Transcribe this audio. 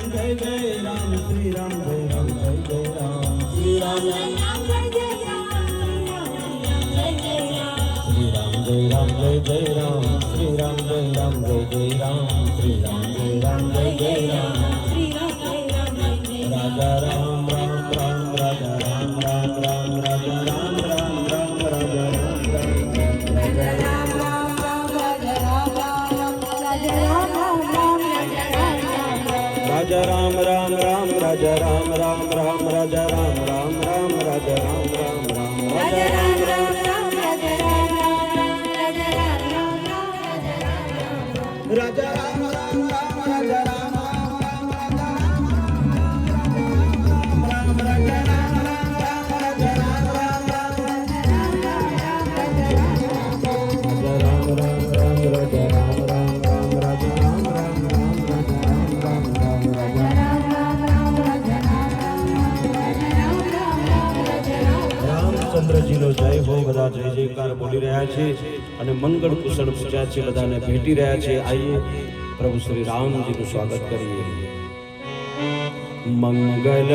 जय जय राम श्री राम जय राम जय जय राम श्री राम जय राम जय जय राम जय जय राम श्री राम जय राम जय जय राम श्री राम जय राम जय जय राम राजा राम राम राम राजा राम राम राम राजा राम राम राम राजा राम राम राजा राम राम राम राजा राम राम राजा राम राम राजा राम राम राम राजा राम राम राम राजा राम राम राम राजा राम राम राम राजा राम राम राम राजा राम राम राम राजा राम राम राम राजा राम राम राम राजा राम રામચંદ્રજીનો જય હો બધા જય જયકાર બોલી રહ્યા છે અને મંગળ કુશળ પૂજા છે બધાને ભેટી રહ્યા છે આઈએ પ્રભુ શ્રી રામજીનું સ્વાગત કરીએ મંગલ